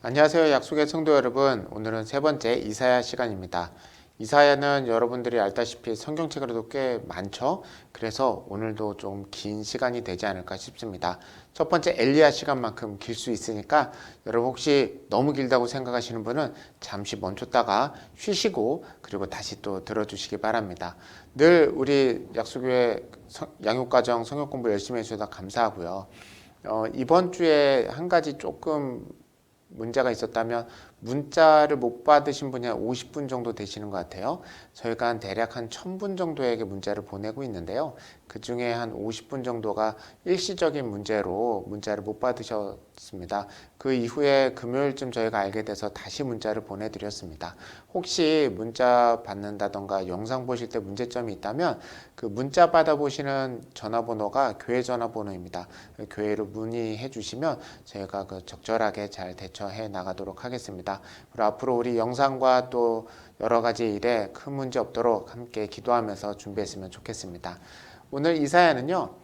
안녕하세요. 약속의 성도 여러분. 오늘은 세 번째 이사야 시간입니다. 이사야는 여러분들이 알다시피 성경책으로도 꽤 많죠. 그래서 오늘도 좀 긴 시간이 되지 않을까 싶습니다. 첫 번째 엘리야 시간만큼 길 수 있으니까 여러분 혹시 너무 길다고 생각하시는 분은 잠시 멈췄다가 쉬시고 그리고 다시 또 들어주시기 바랍니다. 늘 우리 약속교회 양육가정 성경 공부 열심히 해주셔서 감사하고요. 이번 주에 한 가지 조금 문제가 있었다면 문자를 못 받으신 분이 한 50분 정도 되시는 것 같아요. 저희가 대략 한 1000분 정도에게 문자를 보내고 있는데요. 그 중에 한 50분 정도가 일시적인 문제로 문자를 못 받으셨습니다. 그 이후에 금요일쯤 저희가 알게 돼서 다시 문자를 보내드렸습니다. 혹시 문자 받는다던가 영상 보실 때 문제점이 있다면 그 문자 받아보시는 전화번호가 교회 전화번호입니다. 교회로 문의해 주시면 저희가 그 적절하게 잘 대처해 나가도록 하겠습니다. 그리고 앞으로 우리 영상과 또 여러 가지 일에 큰 문제 없도록 함께 기도하면서 준비했으면 좋겠습니다. 오늘 이사야는요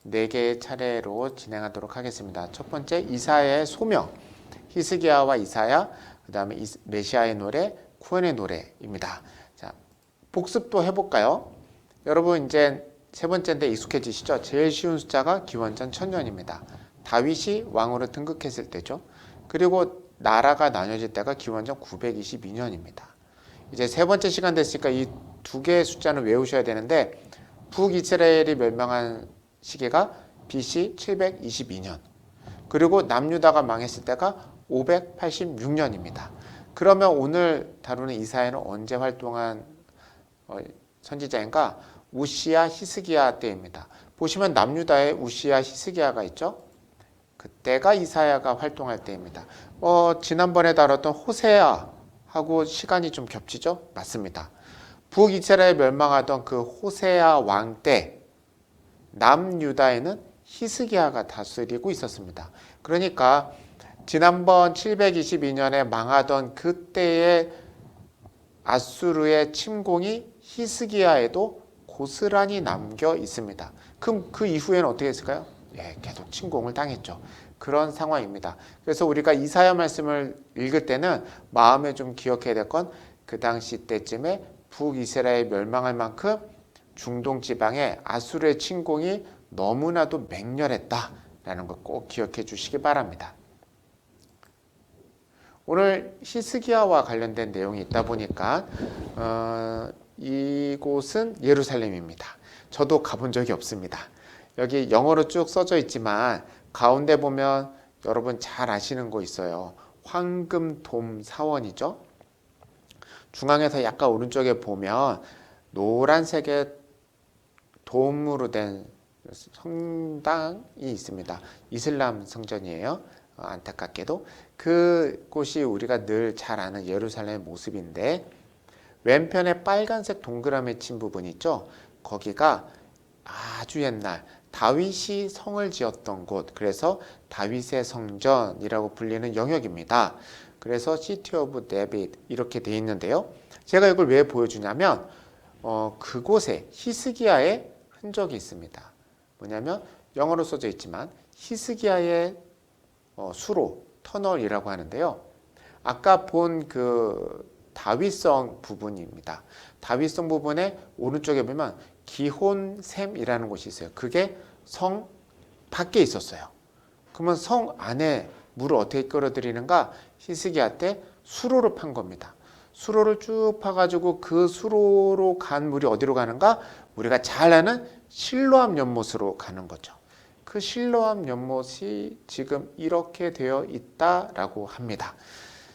4개의 차례로 진행하도록 하겠습니다. 첫 번째 이사야의 소명, 히스기야와 이사야, 그 다음에 메시아의 노래, 구원의 노래입니다. 자, 복습도 해볼까요? 여러분 이제 세 번째인데 익숙해지시죠? 제일 쉬운 숫자가 기원전 1000년입니다. 다윗이 왕으로 등극했을 때죠. 그리고 나라가 나뉘어질 때가 기원전 922년입니다. 이제 세 번째 시간 됐으니까 이 두 개의 숫자는 외우셔야 되는데 북이스라엘이 멸망한 시기가 BC 722년 그리고 남유다가 망했을 때가 586년입니다. 그러면 오늘 다루는 이사야는 언제 활동한 선지자인가? 우시야 히스기야 때입니다. 보시면 남유다에 우시야 히스기야가 있죠. 그때가 이사야가 활동할 때입니다. 지난번에 다뤘던 호세아하고 시간이 좀 겹치죠? 맞습니다. 북이스라엘 멸망하던 그 호세아 왕 때 남유다에는 히스기야가 다스리고 있었습니다. 그러니까 지난번 722년에 망하던 그때의 아수르의 침공이 히스기야에도 고스란히 남겨 있습니다. 그럼 그 이후에는 어떻게 했을까요? 계속 침공을 당했죠. 그런 상황입니다. 그래서 우리가 이사야 말씀을 읽을 때는 마음에 좀 기억해야 될 건 그 당시 때쯤에 북이스라엘 멸망할 만큼 중동 지방에 아수르의 침공이 너무나도 맹렬했다라는 걸 꼭 기억해 주시기 바랍니다. 오늘 히스기야와 관련된 내용이 있다 보니까 이곳은 예루살렘입니다. 저도 가본 적이 없습니다. 여기 영어로 쭉 써져 있지만 가운데 보면 여러분 잘 아시는 거 있어요. 황금돔 사원이죠. 중앙에서 약간 오른쪽에 보면 노란색의 돔으로 된 성당이 있습니다. 이슬람 성전이에요. 안타깝게도 그곳이 우리가 늘 잘 아는 예루살렘의 모습인데 왼편에 빨간색 동그라미 친 부분 있죠. 거기가 아주 옛날 다윗이 성을 지었던 곳, 그래서 다윗의 성전이라고 불리는 영역입니다. 그래서 시티 오브 데빗 이렇게 돼 있는데요. 제가 이걸 왜 보여주냐면 그곳에 히스기야의 흔적이 있습니다. 뭐냐면 영어로 써져 있지만 히스기야의 수로, 터널이라고 하는데요. 아까 본 그 다윗성 부분입니다. 다윗성 부분의 오른쪽에 보면 기혼샘이라는 곳이 있어요. 그게 성 밖에 있었어요. 그러면 성 안에 물을 어떻게 끌어들이는가? 히스기야 때 수로를 판 겁니다. 수로를 쭉 파가지고 그 수로로 간 물이 어디로 가는가? 우리가 잘 아는 실로암 연못으로 가는 거죠. 그 실로암 연못이 지금 이렇게 되어 있다라고 합니다.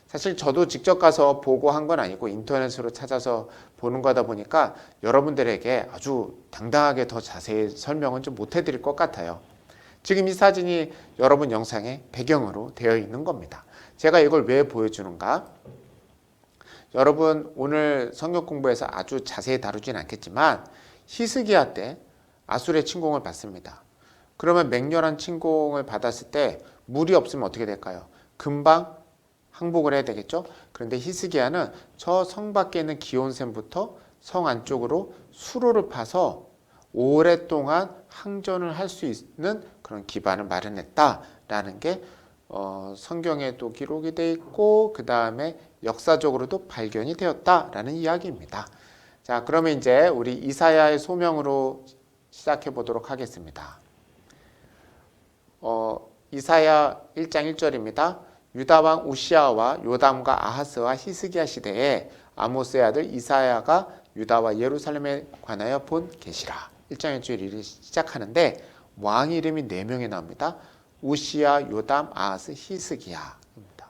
사실 저도 직접 가서 보고 한 건 아니고 인터넷으로 찾아서 보는 거다 보니까 여러분들에게 아주 당당하게 더 자세히 설명은 좀 못 해드릴 것 같아요. 지금 이 사진이 여러분 영상의 배경으로 되어 있는 겁니다. 제가 이걸 왜 보여주는가? 여러분 오늘 성경 공부에서 아주 자세히 다루진 않겠지만 히스기야 때 아수르의 침공을 받습니다. 그러면 맹렬한 침공을 받았을 때 물이 없으면 어떻게 될까요? 금방 항복을 해야 되겠죠. 그런데 히스기야는 저 성 밖에 있는 기온샘부터 성 안쪽으로 수로를 파서 오랫동안 항전을 할 수 있는 그런 기반을 마련했다라는 게 성경에도 기록이 돼 있고 그 다음에 역사적으로도 발견이 되었다라는 이야기입니다. 자, 그러면 이제 우리 이사야의 소명으로 시작해 보도록 하겠습니다. 이사야 1장 1절입니다. 유다 왕 우시아와 요담과 아하스와 히스기야 시대에 아모스의 아들 이사야가 유다와 예루살렘에 관하여 본 계시라. 1장 1절 시작하는데 왕 이름이 4명이 나옵니다. 우시아, 요담, 아하스, 히스기야입니다.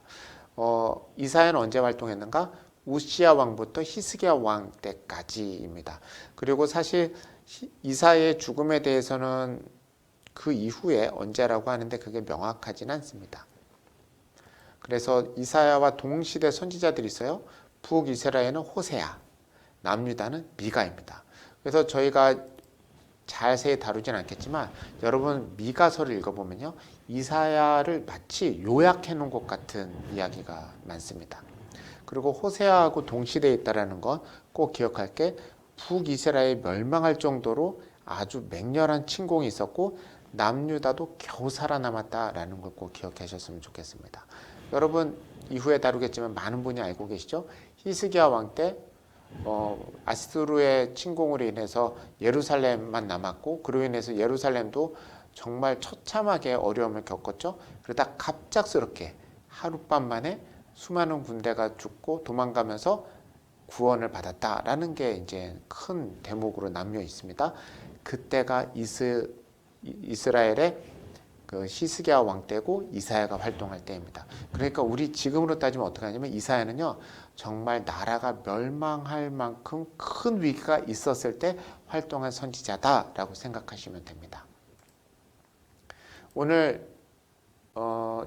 이사야는 언제 활동했는가? 우시아 왕부터 히스기야 왕 때까지입니다. 그리고 사실 이사야의 죽음에 대해서는 그 이후에 언제라고 하는데 그게 명확하진 않습니다. 그래서 이사야와 동시대 선지자들이 있어요. 북이스라엘은 호세아, 남유다는 미가입니다. 그래서 저희가 자세히 다루진 않겠지만 여러분 미가서를 읽어보면요. 이사야를 마치 요약해 놓은 것 같은 이야기가 많습니다. 그리고 호세아하고 동시대에 있다는 건 꼭 기억할 게 북이스라엘 멸망할 정도로 아주 맹렬한 침공이 있었고 남유다도 겨우 살아남았다라는 걸 꼭 기억하셨으면 좋겠습니다. 여러분 이후에 다루겠지만 많은 분이 알고 계시죠? 히스기야 왕 때 아수르의 침공으로 인해서 예루살렘만 남았고 그로 인해서 예루살렘도 정말 처참하게 어려움을 겪었죠. 그러다 갑작스럽게 하룻밤 만에 수많은 군대가 죽고 도망가면서 구원을 받았다라는 게 이제 큰 대목으로 남겨 있습니다. 그때가 이스라엘의 그 히스기야 왕 때고 이사야가 활동할 때입니다. 그러니까 우리 지금으로 따지면 어떻게 하냐면 이사야는요 정말 나라가 멸망할 만큼 큰 위기가 있었을 때 활동한 선지자다라고 생각하시면 됩니다. 오늘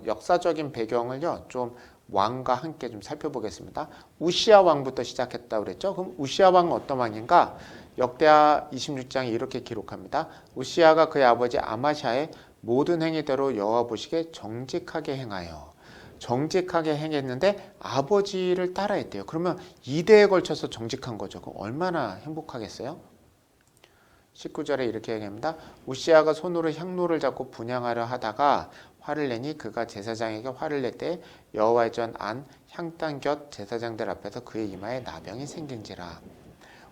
역사적인 배경을요 좀 왕과 함께 좀 살펴보겠습니다. 우시아 왕부터 시작했다고 그랬죠. 그럼 우시아 왕은 어떤 왕인가? 역대하 26장이 이렇게 기록합니다. 우시아가 그의 아버지 아마샤의 모든 행위대로 여호와 보시기에 정직하게 행하여 정직하게 행했는데 아버지를 따라했대요. 그러면 2대에 걸쳐서 정직한 거죠. 그럼 얼마나 행복하겠어요? 19절에 이렇게 얘기합니다. 우시아가 손으로 향로를 잡고 분향하려 하다가 화를 내니 그가 제사장에게 화를 낼 때 여호와의 전 안 향단 곁 제사장들 앞에서 그의 이마에 나병이 생긴지라.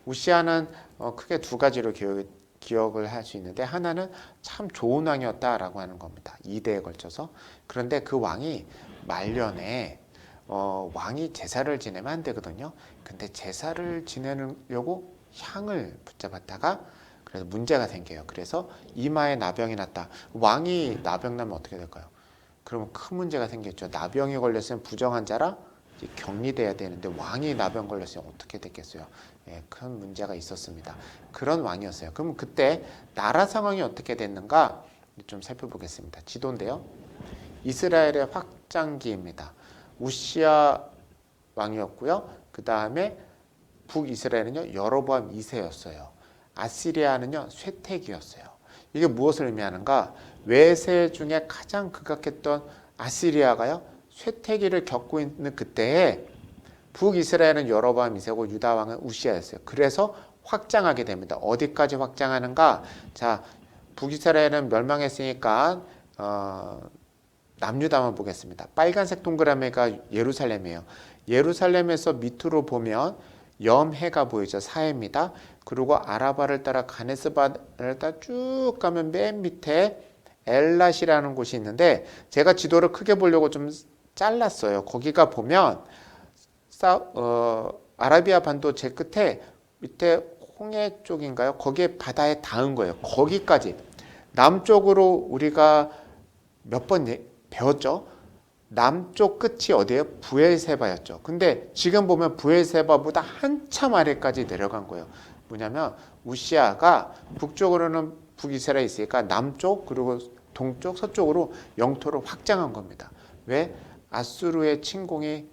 우시아는 크게 두 가지로 기억을 할 수 있는데 하나는 참 좋은 왕이었다라고 하는 겁니다. 2대에 걸쳐서. 그런데 그 왕이 말년에 왕이 제사를 지내면 안 되거든요. 근데 제사를 지내려고 향을 붙잡았다가 그래서 문제가 생겨요. 그래서 이마에 나병이 났다. 왕이 나병 나면 어떻게 될까요? 그러면 큰 문제가 생겼죠. 나병이 걸렸으면 부정한 자라 격리돼야 되는데 왕이 나병 걸렸으면 어떻게 됐겠어요? 예, 큰 문제가 있었습니다. 그런 왕이었어요. 그럼 그때 나라 상황이 어떻게 됐는가 좀 살펴보겠습니다. 지도인데요. 이스라엘의 확장기입니다. 우시아 왕이었고요. 그 다음에 북이스라엘은요 여로보암 2세였어요. 아시리아는요 쇠퇴기였어요. 이게 무엇을 의미하는가? 외세 중에 가장 극악했던 아시리아가요 쇠퇴기를 겪고 있는 그때에 북이스라엘은 여로보암 2세고 유다 왕은 우시아였어요. 그래서 확장하게 됩니다. 어디까지 확장하는가? 자, 북이스라엘은 멸망했으니까 남유다만 보겠습니다. 빨간색 동그라미가 예루살렘이에요. 예루살렘에서 밑으로 보면 염해가 보이죠. 사해입니다. 그리고 아라바를 따라 가네스바를 따라 쭉 가면 맨 밑에 엘랏이라는 곳이 있는데 제가 지도를 크게 보려고 좀 잘랐어요. 거기가 보면 아라비아 반도 제 끝에 밑에 홍해 쪽인가요? 거기에 바다에 닿은 거예요. 거기까지 남쪽으로 우리가 몇 번 배웠죠? 남쪽 끝이 어디예요? 부엘세바였죠. 근데 지금 보면 부엘세바보다 한참 아래까지 내려간 거예요. 뭐냐면 우시아가 북쪽으로는 북이스라엘이 있으니까 남쪽 그리고 동쪽 서쪽으로 영토를 확장한 겁니다. 왜? 아수르의 침공이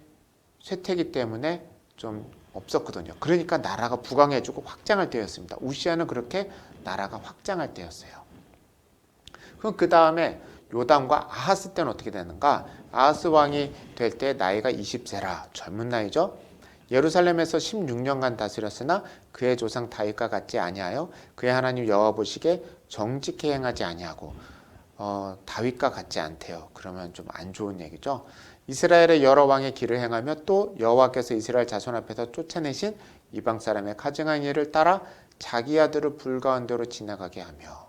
쇠퇴기 때문에 좀 없었거든요. 그러니까 나라가 부강해지고 확장할 때였습니다. 우시아는 그렇게 나라가 확장할 때였어요. 그럼 그 다음에 요담과 아하스 때는 어떻게 되는가? 아하스 왕이 될 때 나이가 20세라 젊은 나이죠. 예루살렘에서 16년간 다스렸으나 그의 조상 다윗과 같지 아니하여 그의 하나님 여호와 보시기에 정직히 행하지 아니하고 다윗과 같지 않대요. 그러면 좀 안 좋은 얘기죠. 이스라엘의 여러 왕의 길을 행하며 또 여호와께서 이스라엘 자손 앞에서 쫓아내신 이방 사람의 가증한 일을 따라 자기 아들을 불가운데로 지나가게 하며.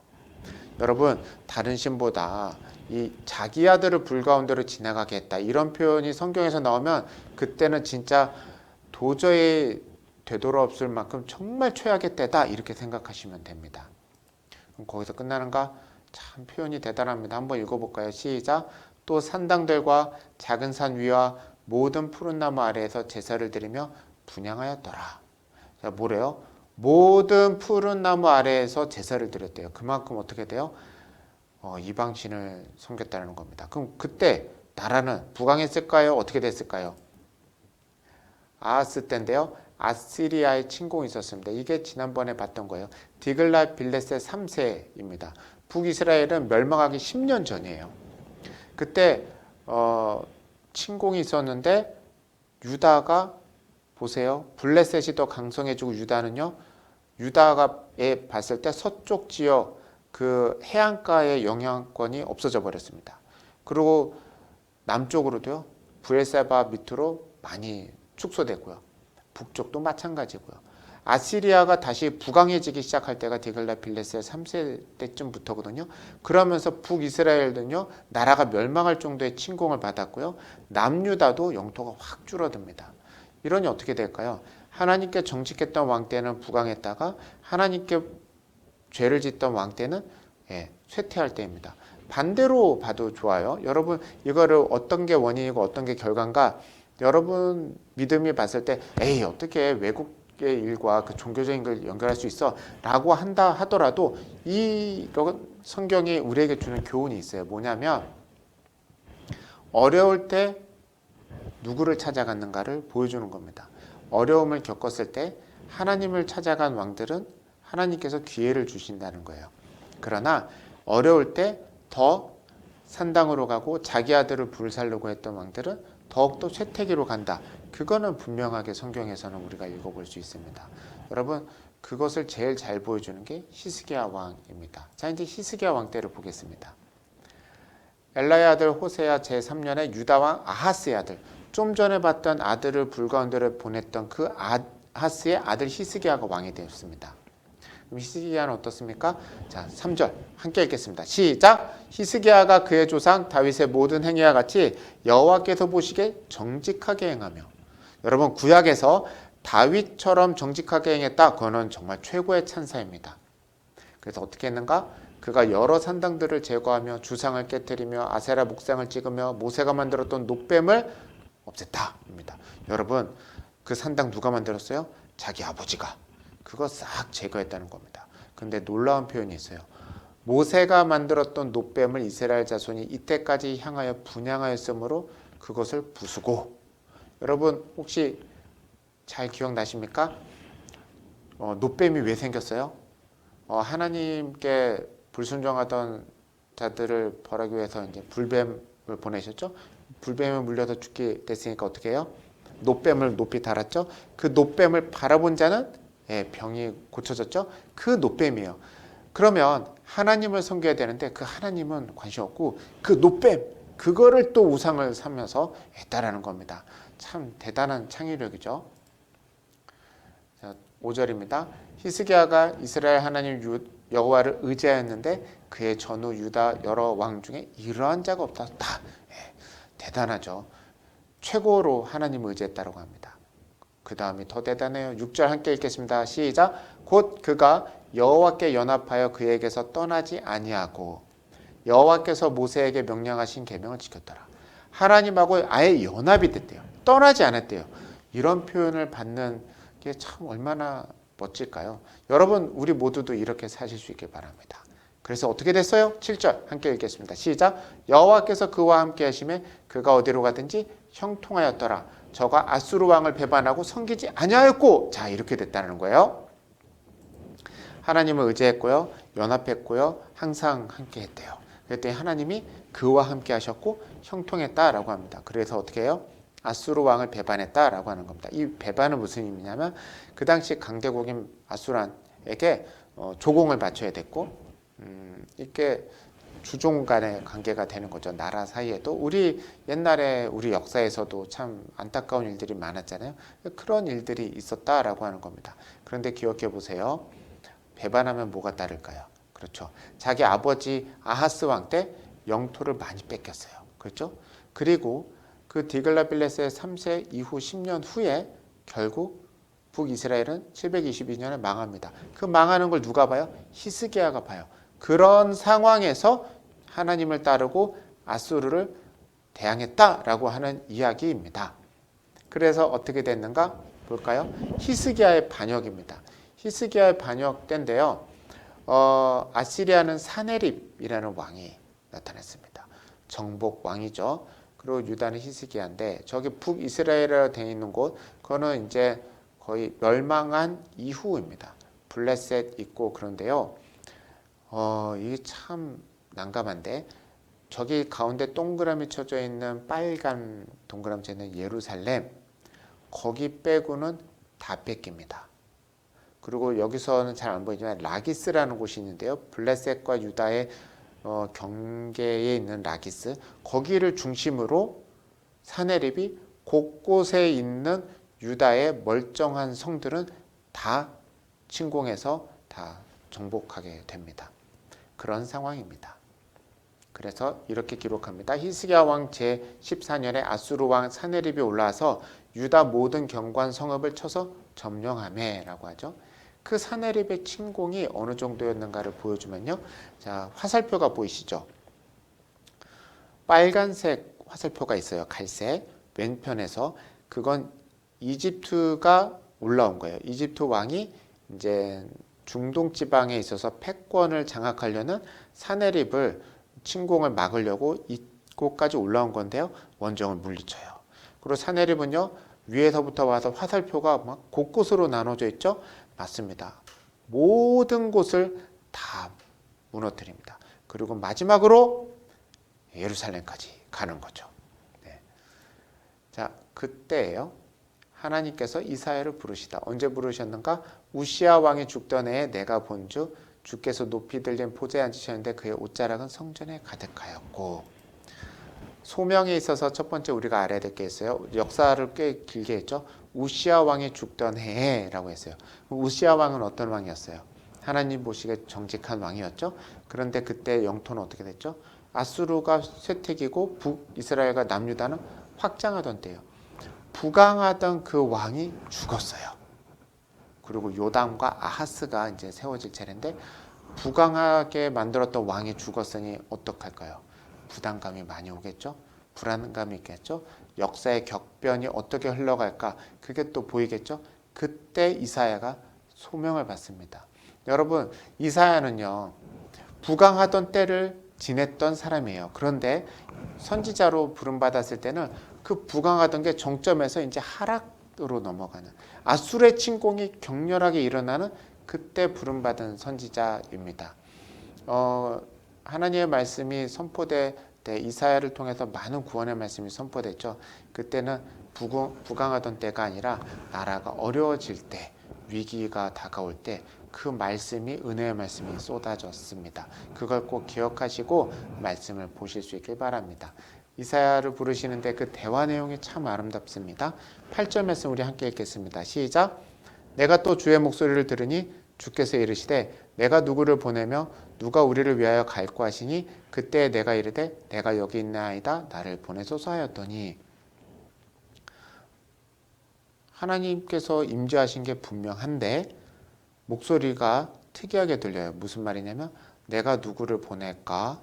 여러분, 다른 신보다 이 자기 아들을 불가운데로 지나가게 했다, 이런 표현이 성경에서 나오면 그때는 진짜 도저히 되돌아없을 만큼 정말 최악의 때다, 이렇게 생각하시면 됩니다. 그럼 거기서 끝나는가? 참 표현이 대단합니다. 한번 읽어볼까요? 시작. 또 산당들과 작은 산 위와 모든 푸른 나무 아래에서 제사를 드리며 분향하였더라. 자, 뭐래요? 모든 푸른 나무 아래에서 제사를 드렸대요. 그만큼 어떻게 돼요? 이방신을 섬겼다는 겁니다. 그럼 그때 나라는 부강했을까요? 어떻게 됐을까요? 아하스 때인데요. 아시리아의 침공이 있었습니다. 이게 지난번에 봤던 거예요. 디글랏 빌레셋 3세입니다. 북이스라엘은 멸망하기 10년 전이에요. 그때 침공이 있었는데 유다가 보세요. 블레셋이 더 강성해지고 유다는요. 유다가 봤을 때 서쪽 지역 그 해안가의 영향권이 없어져 버렸습니다. 그리고 남쪽으로도요. 브엘세바 밑으로 많이 축소됐고요. 북쪽도 마찬가지고요. 아시리아가 다시 부강해지기 시작할 때가 디글랏 빌레셋 3세 때쯤부터거든요. 그러면서 북이스라엘은요. 나라가 멸망할 정도의 침공을 받았고요. 남유다도 영토가 확 줄어듭니다. 이러니 어떻게 될까요? 하나님께 정직했던 왕 때는 부강했다가 하나님께 죄를 짓던 왕 때는 쇠퇴할 때입니다. 반대로 봐도 좋아요. 여러분, 이거를 어떤 게 원인이고 어떤 게 결과인가, 여러분 믿음이 봤을 때 에이 어떻게 외국의 일과 그 종교적인 걸 연결할 수 있어 라고 한다 하더라도 이 성경이 우리에게 주는 교훈이 있어요. 뭐냐면 어려울 때 누구를 찾아갔는가를 보여주는 겁니다. 어려움을 겪었을 때 하나님을 찾아간 왕들은 하나님께서 기회를 주신다는 거예요. 그러나 어려울 때 더 산당으로 가고 자기 아들을 불살르고 했던 왕들은 더욱더 쇠퇴기로 간다. 그거는 분명하게 성경에서는 우리가 읽어볼 수 있습니다. 여러분, 그것을 제일 잘 보여주는 게 히스기야 왕입니다. 자, 이제 히스기야 왕 때를 보겠습니다. 엘라의 아들 호세야 제3년에 유다 왕 아하스의 아들, 좀 전에 봤던 아들을 불가운데로 보냈던 그 아하스의 아들 히스기야가 왕이 되었습니다. 그럼 히스기야는 어떻습니까? 자, 3절 함께 읽겠습니다. 시작! 히스기야가 그의 조상 다윗의 모든 행위와 같이 여호와께서 보시기에 정직하게 행하며. 여러분, 구약에서 다윗처럼 정직하게 행했다. 그거는 정말 최고의 찬사입니다. 그래서 어떻게 했는가? 그가 여러 산당들을 제거하며 주상을 깨뜨리며 아세라 목상을 찍으며 모세가 만들었던 놋뱀을 없앴다입니다. 여러분, 그 산당 누가 만들었어요? 자기 아버지가. 그거 싹 제거했다는 겁니다. 근데 놀라운 표현이 있어요. 모세가 만들었던 놋뱀을 이스라엘 자손이 이때까지 향하여 분향하였으므로 그것을 부수고. 여러분, 혹시 잘 기억나십니까? 놋뱀이 왜 생겼어요? 하나님께 불순종하던 자들을 벌하기 위해서 이제 불뱀을 보내셨죠. 불뱀에 물려서 죽게 됐으니까 어떻게 해요? 놋뱀을 높이 달았죠. 그 놋뱀을 바라본 자는 병이 고쳐졌죠. 그 놋뱀이에요. 그러면 하나님을 섬겨야 되는데 그 하나님은 관심 없고 그 놋뱀, 그거를 또 우상을 삼면서 했다라는 겁니다. 참 대단한 창의력이죠. 자, 5절입니다. 히스기야가 이스라엘 하나님 여호와를 의지하였는데 그의 전후 유다 여러 왕 중에 이러한 자가 없었다. 대단하죠. 최고로 하나님을 의지했다고 합니다. 그 다음이 더 대단해요. 6절 함께 읽겠습니다. 시작. 곧 그가 여호와께 연합하여 그에게서 떠나지 아니하고 여호와께서 모세에게 명령하신 계명을 지켰더라. 하나님하고 아예 연합이 됐대요. 떠나지 않았대요. 이런 표현을 받는 게 참 얼마나 멋질까요? 여러분, 우리 모두도 이렇게 사실 수 있길 바랍니다. 그래서 어떻게 됐어요? 7절 함께 읽겠습니다. 시작. 여호와께서 그와 함께 하심에 그가 어디로 가든지 형통하였더라. 저가 아수르 왕을 배반하고 섬기지 아니하였고. 자, 이렇게 됐다는 거예요. 하나님을 의지했고요. 연합했고요. 항상 함께 했대요. 그랬더니 하나님이 그와 함께 하셨고 형통했다라고 합니다. 그래서 어떻게 해요? 아수르 왕을 배반했다라고 하는 겁니다. 이 배반은 무슨 의미냐면 그 당시 강대국인 아수르에게 조공을 바쳐야 됐고 이렇게 주종 간의 관계가 되는 거죠. 나라 사이에도. 우리 옛날에 우리 역사에서도 참 안타까운 일들이 많았잖아요. 그런 일들이 있었다라고 하는 겁니다. 그런데 기억해 보세요. 배반하면 뭐가 따를까요? 그렇죠. 자기 아버지 아하스 왕 때 영토를 많이 뺏겼어요. 그렇죠? 그리고 그 디글라빌레스의 3세 이후 10년 후에 결국 북이스라엘은 722년에 망합니다. 그 망하는 걸 누가 봐요? 히스기야가 봐요. 그런 상황에서 하나님을 따르고 아수르를 대항했다라고 하는 이야기입니다. 그래서 어떻게 됐는가 볼까요? 히스기야의 반역입니다. 히스기야의 반역 때인데요. 아시리아는 사네립이라는 왕이 나타났습니다. 정복 왕이죠. 그리고 유다는 히스기야인데 저기 북이스라엘이라고 되어 있는 곳 그거는 이제 거의 멸망한 이후입니다. 블레셋 있고 그런데요. 이게 참 난감한데 저기 가운데 동그라미 쳐져 있는 빨간 동그라미 쳐져 있는 예루살렘 거기 빼고는 다 뺏깁니다. 그리고 여기서는 잘 안 보이지만 라기스라는 곳이 있는데요. 블레셋과 유다의 경계에 있는 라기스 거기를 중심으로 사네립이 곳곳에 있는 유다의 멀쩡한 성들은 다 침공해서 다 정복하게 됩니다. 그런 상황입니다. 그래서 이렇게 기록합니다. 히스기야 왕 제14년에 아수르 왕 사네립이 올라와서 유다 모든 경관 성읍을 쳐서 점령하매라고 하죠. 그 사네립의 침공이 어느 정도였는가를 보여주면요. 자, 화살표가 보이시죠? 빨간색 화살표가 있어요. 갈색 왼편에서 그건 이집트가 올라온 거예요. 이집트 왕이 이제 중동 지방에 있어서 패권을 장악하려는 사네립을 침공을 막으려고 이곳까지 올라온 건데요. 원정을 물리쳐요. 그리고 사네립은요. 위에서부터 와서 화살표가 막 곳곳으로 나눠져 있죠. 맞습니다. 모든 곳을 다 무너뜨립니다. 그리고 마지막으로 예루살렘까지 가는 거죠. 네. 자, 그때예요. 하나님께서 이사야를 부르시다. 언제 부르셨는가? 우시야 왕이 죽던 해에 내가 본즉 주께서 높이 들린 포자에 앉으셨는데 그의 옷자락은 성전에 가득하였고 소명에 있어서 첫 번째 우리가 알아야 될 게 있어요. 역사를 꽤 길게 했죠. 우시야 왕이 죽던 해라고 했어요. 우시야 왕은 어떤 왕이었어요? 하나님 보시기에 정직한 왕이었죠. 그런데 그때 영토는 어떻게 됐죠? 아수르가 쇠퇴기고 북이스라엘과 남유다는 확장하던 때예요. 부강하던 그 왕이 죽었어요. 그리고 요담과 아하스가 이제 세워질 차례인데 부강하게 만들었던 왕이 죽었으니 어떡할까요? 부담감이 많이 오겠죠? 불안감이 있겠죠? 역사의 격변이 어떻게 흘러갈까? 그게 또 보이겠죠? 그때 이사야가 소명을 받습니다. 여러분, 이사야는요. 부강하던 때를 지냈던 사람이에요. 그런데 선지자로 부름받았을 때는 그 부강하던 게 정점에서 이제 하락으로 넘어가는 아수르의 침공이 격렬하게 일어나는 그때 부름받은 선지자입니다. 하나님의 말씀이 선포될 때 이사야를 통해서 많은 구원의 말씀이 선포됐죠. 그때는 부강하던 때가 아니라 나라가 어려워질 때 위기가 다가올 때 그 말씀이 은혜의 말씀이 쏟아졌습니다. 그걸 꼭 기억하시고 말씀을 보실 수 있길 바랍니다. 이사야를 부르시는데 그 대화 내용이 참 아름답습니다. 8절 말씀 우리 함께 읽겠습니다. 시작. 내가 또 주의 목소리를 들으니 주께서 이르시되 내가 누구를 보내며 누가 우리를 위하여 갈고 하시니 그때 내가 이르되 내가 여기 있나이다 나를 보내소서 하였더니 하나님께서 임재하신 게 분명한데 목소리가 특이하게 들려요. 무슨 말이냐면 내가 누구를 보낼까?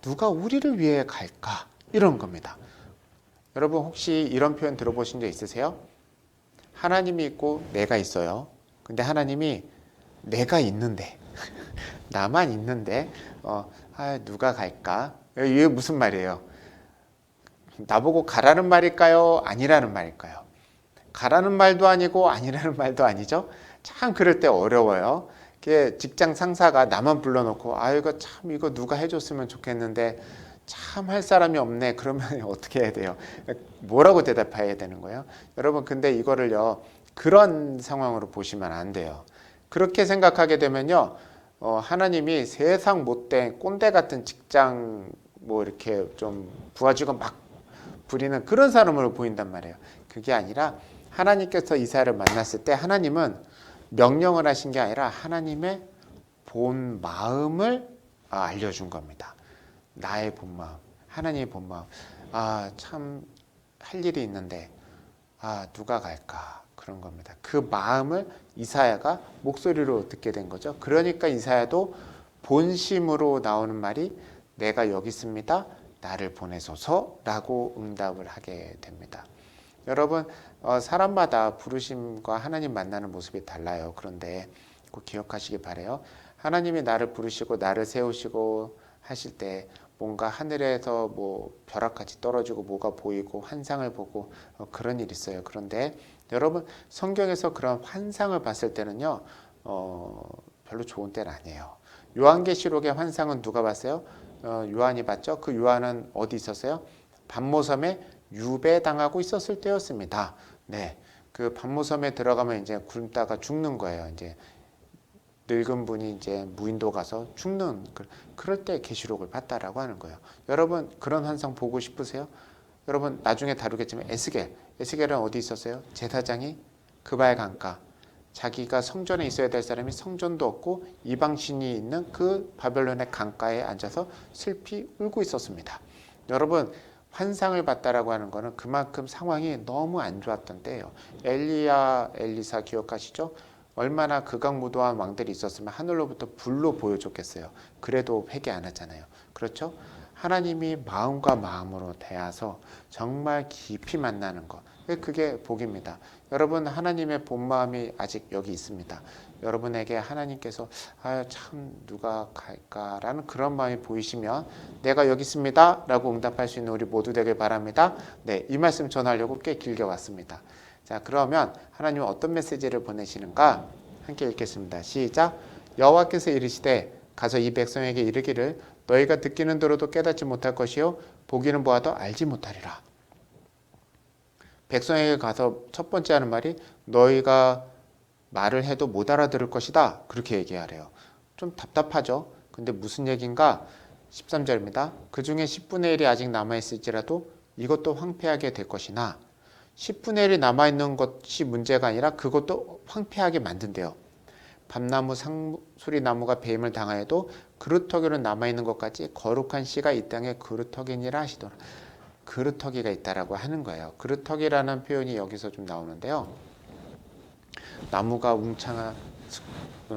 누가 우리를 위해 갈까? 이런 겁니다. 여러분 혹시 이런 표현 들어보신 적 있으세요? 하나님이 있고 내가 있어요. 근데 하나님이 내가 있는데 나만 있는데 누가 갈까? 이게 무슨 말이에요? 나보고 가라는 말일까요? 아니라는 말일까요? 가라는 말도 아니고 아니라는 말도 아니죠. 참 그럴 때 어려워요. 직장 상사가 나만 불러놓고 이거 누가 해줬으면 좋겠는데 참 할 사람이 없네. 그러면 어떻게 해야 돼요? 뭐라고 대답해야 되는 거예요? 여러분 근데 이거를요 그런 상황으로 보시면 안 돼요. 그렇게 생각하게 되면요 하나님이 세상 못된 꼰대 같은 직장 뭐 이렇게 좀 부하직원 막 부리는 그런 사람으로 보인단 말이에요. 그게 아니라 하나님께서 이사야를 만났을 때 하나님은 명령을 하신 게 아니라 하나님의 본 마음을 알려준 겁니다. 나의 본 마음, 하나님의 본 마음. 참 할 일이 있는데 누가 갈까? 그런 겁니다. 그 마음을 이사야가 목소리로 듣게 된 거죠. 그러니까 이사야도 본심으로 나오는 말이 내가 여기 있습니다. 나를 보내소서라고 응답을 하게 됩니다. 여러분, 사람마다 부르심과 하나님 만나는 모습이 달라요. 그런데 꼭 기억하시기 바라요. 하나님이 나를 부르시고 나를 세우시고 하실 때 뭔가 하늘에서 뭐 벼락같이 떨어지고 뭐가 보이고 환상을 보고 그런 일이 있어요. 그런데 여러분, 성경에서 그런 환상을 봤을 때는요, 별로 좋은 때는 아니에요. 요한계시록의 환상은 누가 봤어요? 요한이 봤죠. 그 요한은 어디 있었어요? 반모섬에 유배당하고 있었을 때였습니다. 네, 그 반모섬에 들어가면 이제 굶다가 죽는 거예요. 이제 늙은 분이 이제 무인도 가서 죽는 그럴 때 계시록을 봤다라고 하는 거예요. 여러분 그런 환상 보고 싶으세요? 여러분 나중에 다루겠지만 에스겔은 어디 있었어요? 제사장이 그발 강가 자기가 성전에 있어야 될 사람이 성전도 없고 이방신이 있는 그 바벨론의 강가에 앉아서 슬피 울고 있었습니다. 여러분 환상을 봤다라고 하는 거는 그만큼 상황이 너무 안 좋았던 때예요. 엘리야 엘리사 기억하시죠? 얼마나 극악무도한 왕들이 있었으면 하늘로부터 불로 보여줬겠어요. 그래도 회개 안 하잖아요. 그렇죠? 하나님이 마음과 마음으로 대하서 정말 깊이 만나는 것. 그게 복입니다. 여러분 하나님의 본 마음이 아직 여기 있습니다. 여러분에게 하나님께서 참 누가 갈까라는 그런 마음이 보이시면 내가 여기 있습니다 라고 응답할 수 있는 우리 모두 되길 바랍니다. 네, 이 말씀 전하려고 꽤 길게 왔습니다. 자, 그러면 하나님은 어떤 메시지를 보내시는가? 함께 읽겠습니다. 시작. 여호와께서 이르시되 가서 이 백성에게 이르기를 너희가 듣기는 들어도 깨닫지 못할 것이요 보기는 보아도 알지 못하리라. 백성에게 가서 첫 번째 하는 말이 너희가 말을 해도 못 알아들을 것이다. 그렇게 얘기하래요. 좀 답답하죠. 근데 무슨 얘기인가? 13절입니다. 그 중에 10분의 1이 아직 남아있을지라도 이것도 황폐하게 될 것이나 10분의 1이 남아있는 것이 문제가 아니라 그것도 황폐하게 만든대요. 밤나무 상수리나무가 배임을 당하여도 그루터기로 남아있는 것까지 거룩한 씨가 이 땅에 그루터기니라 하시더라. 그루터기가 있다라고 하는 거예요. 그루터기라는 표현이 여기서 좀 나오는데요. 나무가 웅창한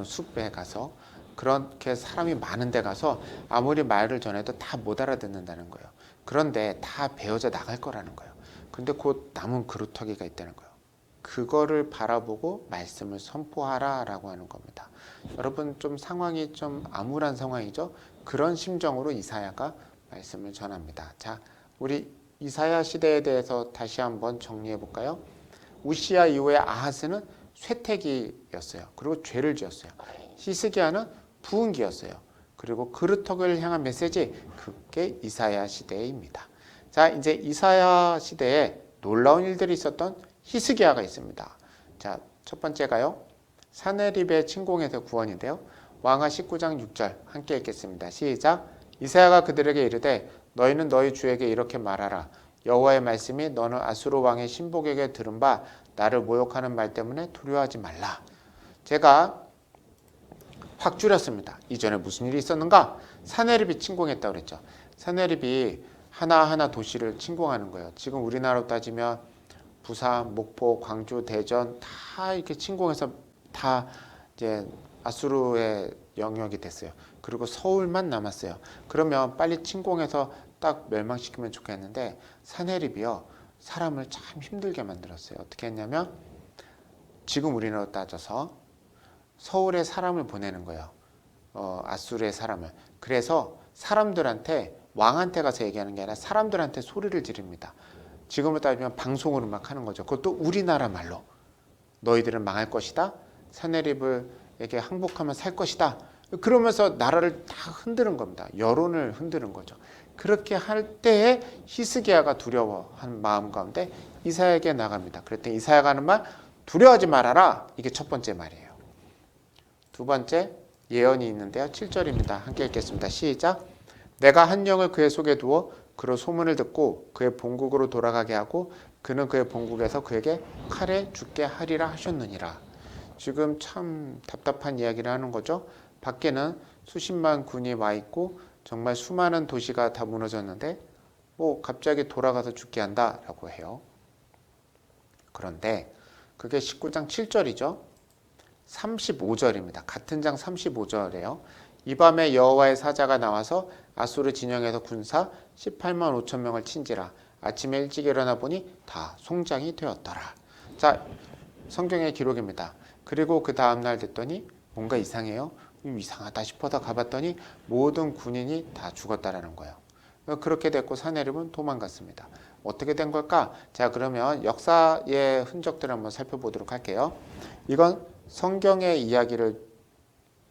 숲에 가서 그렇게 사람이 많은 데 가서 아무리 말을 전해도 다 못 알아듣는다는 거예요. 그런데 다 베어져 나갈 거라는 거예요. 근데 곧 남은 그루터기가 있다는 거예요. 그거를 바라보고 말씀을 선포하라 라고 하는 겁니다. 여러분 좀 상황이 좀 암울한 상황이죠. 그런 심정으로 이사야가 말씀을 전합니다. 자, 우리 이사야 시대에 대해서 다시 한번 정리해 볼까요? 우시야 이후에 아하스는 쇠퇴기였어요. 그리고 죄를 지었어요. 히스기야는 부흥기였어요. 그리고 그루터기를 향한 메시지, 그게 이사야 시대입니다. 자, 이제 이사야 시대에 놀라운 일들이 있었던 히스기야가 있습니다. 자, 첫 번째가요. 사네립의 침공에서 구원인데요. 왕하 19장 6절 함께 읽겠습니다. 시작. 이사야가 그들에게 이르되 너희는 너희 주에게 이렇게 말하라. 여호와의 말씀이 너는 아수르 왕의 신복에게 들은 바 나를 모욕하는 말 때문에 두려워하지 말라. 제가 확 줄였습니다. 이전에 무슨 일이 있었는가? 사네립이 침공했다고 그랬죠. 사네립이 하나하나 도시를 침공하는 거예요. 지금 우리나라로 따지면 부산, 목포, 광주, 대전 다 이렇게 침공해서 다 이제 아수르의 영역이 됐어요. 그리고 서울만 남았어요. 그러면 빨리 침공해서 딱 멸망시키면 좋겠는데 사네립이요. 사람을 참 힘들게 만들었어요. 어떻게 했냐면 지금 우리나라로 따져서 서울에 사람을 보내는 거예요. 아수르의 사람을. 그래서 사람들한테 왕한테 가서 얘기하는 게 아니라 사람들한테 소리를 지릅니다. 지금으로 따지면 방송으로 막 하는 거죠. 그것도 우리나라 말로. 너희들은 망할 것이다. 사네립에게 항복하면 살 것이다. 그러면서 나라를 다 흔드는 겁니다. 여론을 흔드는 거죠. 그렇게 할 때에 히스기야가 두려워한 마음 가운데 이사야에게 나갑니다. 그랬더니 이사야가 하는 말 두려워하지 말아라. 이게 첫 번째 말이에요. 두 번째 예언이 있는데요. 7절입니다. 함께 읽겠습니다. 시작. 내가 한 영을 그의 속에 두어 그로 소문을 듣고 그의 본국으로 돌아가게 하고 그는 그의 본국에서 그에게 칼에 죽게 하리라 하셨느니라. 지금 참 답답한 이야기를 하는 거죠. 밖에는 수십만 군이 와 있고 정말 수많은 도시가 다 무너졌는데 뭐 갑자기 돌아가서 죽게 한다라고 해요. 그런데 그게 19장 7절이죠. 35절입니다. 같은 장 35절이에요. 이 밤에 여호와의 사자가 나와서 아수르 진영에서 군사 18만 5천 명을 친지라. 아침에 일찍 일어나 보니 다 송장이 되었더라. 자, 성경의 기록입니다. 그리고 그 다음날 됐더니 뭔가 이상해요. 이상하다 싶어서 가봤더니 모든 군인이 다 죽었다라는 거예요. 그렇게 됐고 사내립은 도망갔습니다. 어떻게 된 걸까? 자, 그러면 역사의 흔적들을 한번 살펴보도록 할게요. 이건 성경의 이야기를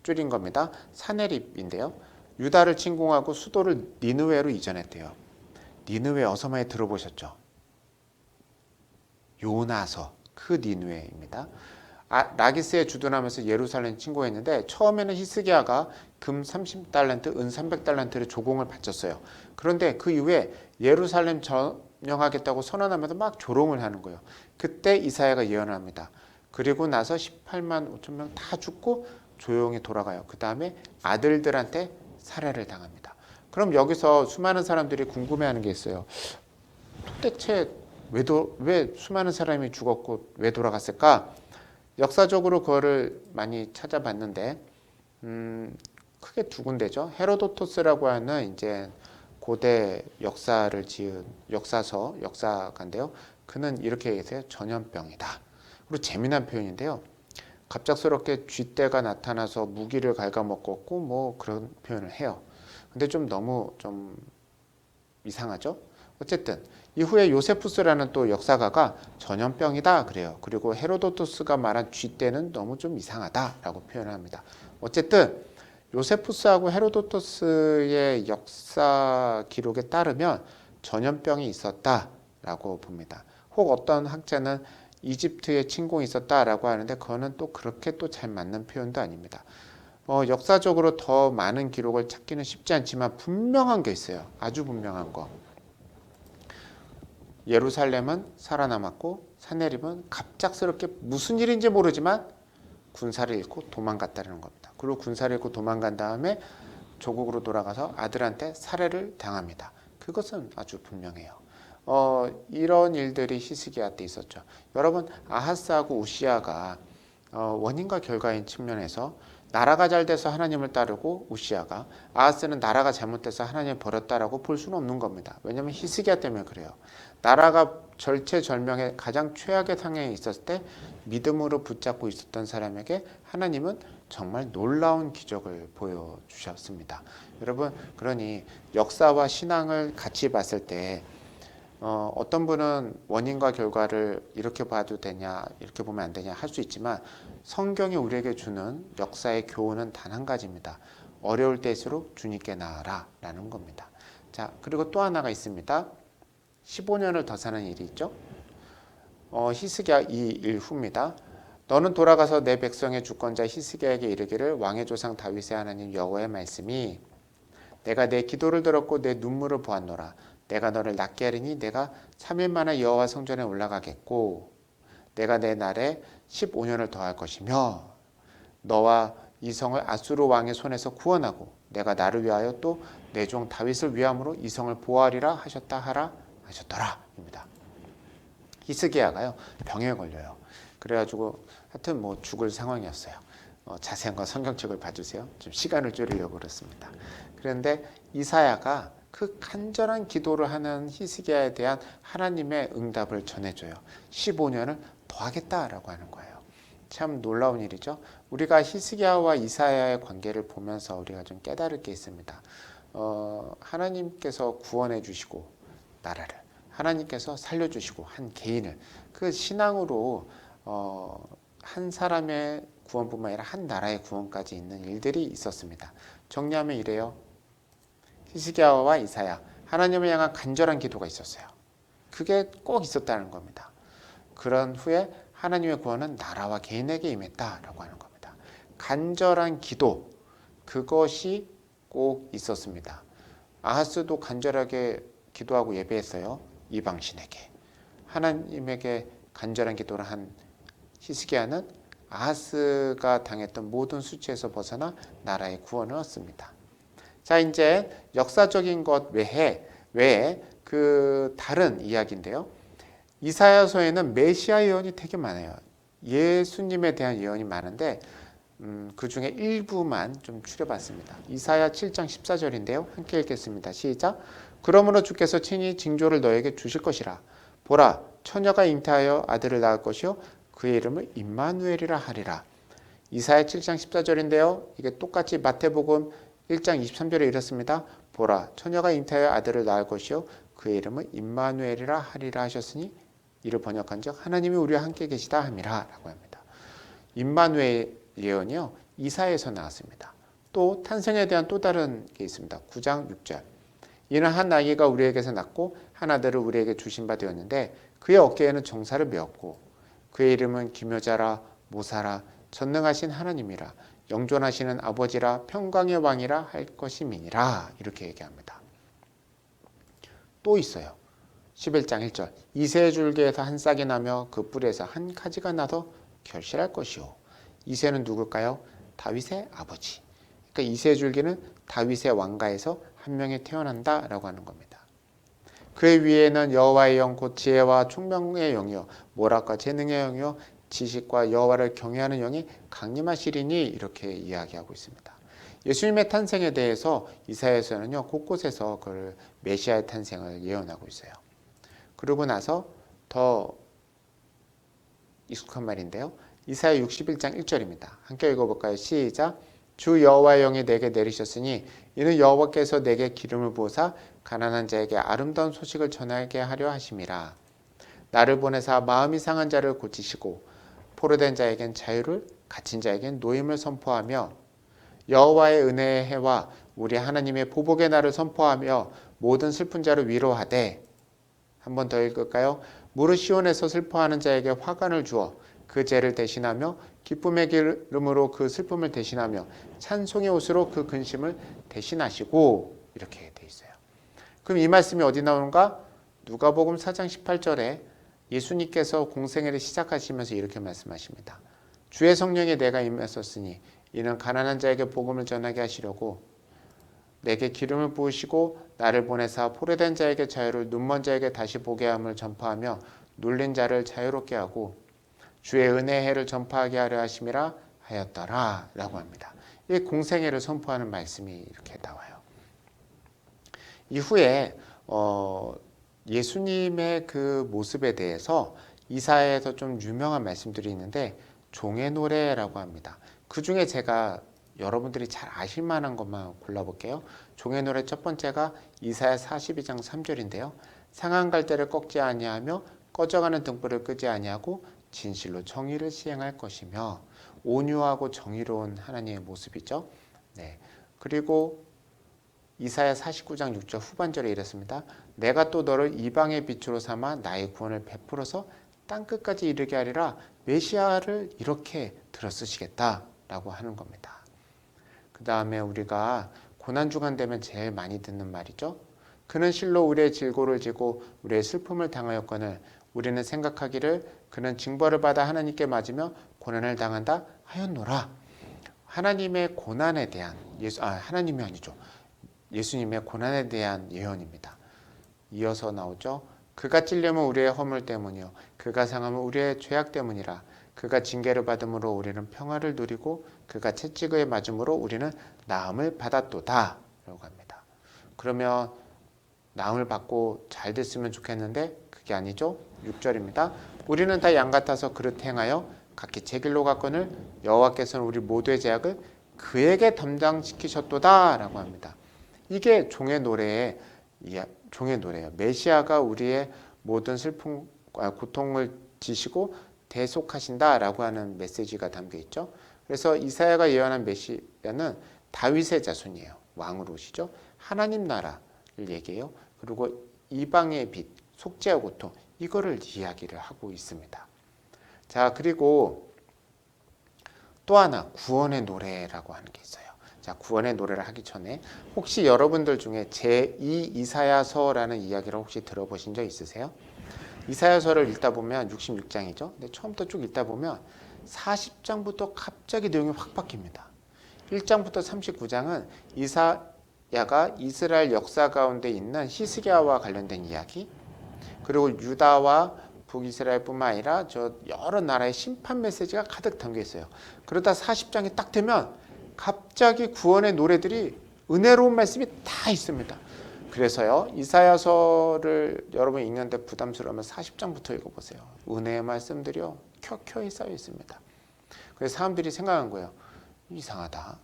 줄인 겁니다. 사내립인데요. 유다를 침공하고 수도를 니느웨로 이전했대요. 니느웨 어서 많이 들어보셨죠? 요나서 그 니느웨입니다. 라기스에 주둔하면서 예루살렘 침공했는데 처음에는 히스기야가 금 30달란트, 은 300달란트를 조공을 바쳤어요. 그런데 그 이후에 예루살렘 점령하겠다고 선언하면서 막 조롱을 하는 거예요. 그때 이사야가 예언을 합니다. 그리고 나서 18만 5천 명 다 죽고 조용히 돌아가요. 그 다음에 아들들한테 살해를 당합니다. 그럼 여기서 수많은 사람들이 궁금해하는 게 있어요. 도대체 왜 수많은 사람이 죽었고 왜 돌아갔을까? 역사적으로 그거를 많이 찾아봤는데 크게 두 군데죠. 헤로도토스라고 하는 이제 고대 역사를 지은 역사가인데요. 그는 이렇게 얘기해요. 전염병이다. 그리고 재미난 표현인데요. 갑작스럽게 쥐떼가 나타나서 무기를 갉아먹었고 뭐 그런 표현을 해요. 근데 좀 너무 좀 이상하죠? 어쨌든 이후에 요세푸스라는 또 역사가가 전염병이다 그래요. 그리고 헤로도토스가 말한 쥐떼는 너무 좀 이상하다라고 표현을 합니다. 어쨌든 요세푸스하고 헤로도토스의 역사 기록에 따르면 전염병이 있었다라고 봅니다. 혹 어떤 학자는 이집트에 침공이 있었다라고 하는데 그거는 또 그렇게 또 잘 맞는 표현도 아닙니다. 역사적으로 더 많은 기록을 찾기는 쉽지 않지만 분명한 게 있어요. 아주 분명한 거. 예루살렘은 살아남았고 사내립은 갑작스럽게 무슨 일인지 모르지만 군사를 잃고 도망갔다는 겁니다. 그리고 군사를 잃고 도망간 다음에 조국으로 돌아가서 아들한테 살해를 당합니다. 그것은 아주 분명해요. 이런 일들이 히스기야 때 있었죠. 여러분 아하스하고 우시야가 원인과 결과인 측면에서 나라가 잘 돼서 하나님을 따르고 우시야가 아하스는 나라가 잘못돼서 하나님을 버렸다라고 볼 수는 없는 겁니다. 왜냐하면 히스기야 때문에 그래요. 나라가 절체절명의 가장 최악의 상황에 있었을 때 믿음으로 붙잡고 있었던 사람에게 하나님은 정말 놀라운 기적을 보여주셨습니다. 여러분 그러니 역사와 신앙을 같이 봤을 때 어떤 분은 원인과 결과를 이렇게 봐도 되냐 이렇게 보면 안 되냐 할 수 있지만 성경이 우리에게 주는 역사의 교훈은 단 한 가지입니다. 어려울 때일수록 주님께 나아라 라는 겁니다. 자, 그리고 또 하나가 있습니다. 15년을 더 사는 일이 있죠. 히스기야 이 일 후입니다. 너는 돌아가서 내 백성의 주권자 히스기야에게 이르기를 왕의 조상 다윗의 하나님 여호와의 말씀이 내가 내 기도를 들었고 내 눈물을 보았노라. 내가 너를 낫게 하리니 내가 3일 만에 여호와 성전에 올라가겠고 내가 내 날에 15년을 더할 것이며 너와 이 성을 아수르 왕의 손에서 구원하고 내가 나를 위하여 또 내 종 다윗을 위함으로 이 성을 보호하리라 하셨더라 입니다. 히스기야가요 병에 걸려요. 그래가지고 하여튼 뭐 죽을 상황이었어요. 자세한 건 성경책을 봐주세요. 좀 시간을 줄이려고 그렇습니다. 그런데 이사야가 그 간절한 기도를 하는 히스기야에 대한 하나님의 응답을 전해줘요. 15년을 더 하겠다라고 하는 거예요. 참 놀라운 일이죠. 우리가 히스기야와 이사야의 관계를 보면서 우리가 좀 깨달을 게 있습니다. 하나님께서 구원해 주시고 나라를 하나님께서 살려주시고 한 개인을 그 신앙으로 한 사람의 구원뿐만 아니라 한 나라의 구원까지 있는 일들이 있었습니다. 정리하면 이래요. 히스기야와 이사야 하나님을 향한 간절한 기도가 있었어요. 그게 꼭 있었다는 겁니다. 그런 후에 하나님의 구원은 나라와 개인에게 임했다라고 하는 겁니다. 간절한 기도 그것이 꼭 있었습니다. 아하스도 간절하게 기도하고 예배했어요. 이방신에게. 하나님에게 간절한 기도를 한 히스기야는 아하스가 당했던 모든 수치에서 벗어나 나라의 구원을 얻습니다. 자, 이제 역사적인 것 외에 그 다른 이야기인데요. 이사야서에는 메시아 예언이 되게 많아요. 예수님에 대한 예언이 많은데 그 중에 일부만 좀 추려봤습니다. 이사야 7장 14절인데요. 함께 읽겠습니다. 시작. 그러므로 주께서 친히 징조를 너에게 주실 것이라. 보라, 처녀가 잉태하여 아들을 낳을 것이요 그의 이름을 임마누엘이라 하리라. 이사야 7장 14절인데요. 이게 똑같이 마태복음 1장 23절에 이렇습니다. 보라, 처녀가 잉태하여 아들을 낳을 것이요 그의 이름을 임마누엘이라 하리라 하셨으니 이를 번역한즉 하나님이 우리와 함께 계시다 함이라 라고 합니다. 임마누엘 예언이요 이사야에서 나왔습니다. 또 탄생에 대한 또 다른 게 있습니다. 9장 6절. 이는 한 아기가 우리에게서 낳고 한 아들을 우리에게 주신 바 되었는데 그의 어깨에는 정사를 메었고 그의 이름은 기묘자라 모사라 전능하신 하나님이라 영존하시는 아버지라 평강의 왕이라 할 것임이니라 이렇게 얘기합니다. 또 있어요. 11장 1절. 이새의 줄기에서 한 싹이 나며 그 뿌리에서 한 가지가 나서 결실할 것이요. 이새는 누굴까요? 다윗의 아버지. 그러니까 이새의 줄기는 다윗의 왕가에서 한 명이 태어난다라고 하는 겁니다. 그의 위에는 여호와의 영 곧 지혜와 총명의 영이요 모략과 재능의 영이요 지식과 여호와를 경외하는 영이 강림하시리니 이렇게 이야기하고 있습니다. 예수님의 탄생에 대해서 이사야서는요 곳곳에서 그 메시아의 탄생을 예언하고 있어요. 그러고 나서 더 익숙한 말인데요. 이사야 61장 1절입니다. 함께 읽어볼까요? 시작. 주 여호와의 영이 내게 내리셨으니 이는 여호와께서 내게 기름을 부으사 가난한 자에게 아름다운 소식을 전하게 하려 하심이라. 나를 보내사 마음이 상한 자를 고치시고 포로된 자에겐 자유를 갇힌 자에겐 노임을 선포하며 여호와의 은혜의 해와 우리 하나님의 보복의 날을 선포하며 모든 슬픈 자를 위로하되 한 번 더 읽을까요? 무릇 시온에서 슬퍼하는 자에게 화관을 주어 그 죄를 대신하며 기쁨의 기름으로 그 슬픔을 대신하며 찬송의 옷으로 그 근심을 대신하시고 이렇게 돼 있어요. 그럼 이 말씀이 어디 나오는가? 누가복음 4장 18절에 예수님께서 공생애를 시작하시면서 이렇게 말씀하십니다. 주의 성령에 내가 임했었으니 이는 가난한 자에게 복음을 전하게 하시려고 내게 기름을 부으시고 나를 보내사 포로된 자에게 자유를 눈먼 자에게 다시 보게 함을 전파하며 눌린 자를 자유롭게 하고 주의 은혜의 해를 전파하게 하려 하심이라 하였더라 라고 합니다. 이 공생애를 선포하는 말씀이 이렇게 나와요. 이후에 예수님의 그 모습에 대해서 이사야에서 좀 유명한 말씀들이 있는데 종의 노래라고 합니다. 그 중에 제가 여러분들이 잘 아실 만한 것만 골라볼게요. 종의 노래 첫 번째가 이사야 42장 3절인데요. 상한 갈대를 꺾지 아니하며 꺼져가는 등불을 끄지 아니하고 진실로 정의를 시행할 것이며 온유하고 정의로운 하나님의 모습이죠. 네. 그리고 이사야 49장 6절 후반절에 이랬습니다. 내가 또 너를 이방의 빛으로 삼아 나의 구원을 베풀어서 땅끝까지 이르게 하리라. 메시아를 이렇게 들어쓰시겠다라고 하는 겁니다. 그 다음에 우리가 고난주간 되면 제일 많이 듣는 말이죠. 그는 실로 우리의 질고를 지고 우리의 슬픔을 당하였거늘 우리는 생각하기를 그는 징벌을 받아 하나님께 맞으며 고난을 당한다 하였노라. 하나님의 고난에 대한 하나님이 아니죠. 예수님의 고난에 대한 예언입니다. 이어서 나오죠. 그가 찔림은 우리의 허물 때문이요 그가 상함은 우리의 죄악 때문이라. 그가 징계를 받음으로 우리는 평화를 누리고 그가 채찍을 맞음으로 우리는 나음을 받았도다 라고 합니다. 그러면 나음을 받고 잘 됐으면 좋겠는데 그게 아니죠. 6절입니다. 우리는 다 양 같아서 그릇 행하여 각기 제 길로 갔거늘 여호와께서는 우리 모두의 죄악을 그에게 담당시키셨도다 라고 합니다. 이게 종의 노래예요. 메시아가 우리의 모든 슬픔과 고통을 지시고 대속하신다라고 하는 메시지가 담겨 있죠. 그래서 이사야가 예언한 메시아는 다윗의 자손이에요. 왕으로 오시죠. 하나님 나라를 얘기해요. 그리고 이방의 빛, 속죄와 고통 이거를 이야기를 하고 있습니다. 자, 그리고 또 하나 구원의 노래라고 하는 게 있어요. 자, 구원의 노래를 하기 전에 혹시 여러분들 중에 제2 이사야서라는 이야기를 혹시 들어보신 적 있으세요? 이사야서를 읽다 보면 66장이죠. 근데 처음부터 쭉 읽다 보면 40장부터 갑자기 내용이 확 바뀝니다. 1장부터 39장은 이사야가 이스라엘 역사 가운데 있는 히스기야와 관련된 이야기, 그리고 유다와 북이스라엘뿐만 아니라 저 여러 나라의 심판 메시지가 가득 담겨 있어요. 그러다 40장이 딱 되면 갑자기 구원의 노래들이 은혜로운 말씀이 다 있습니다. 그래서요, 이사야서를 여러분 읽는데 부담스러우면 40장부터 읽어보세요. 은혜의 말씀들이요 켜켜이 쌓여 있습니다. 그래서 사람들이 생각한 거예요. 이상하다.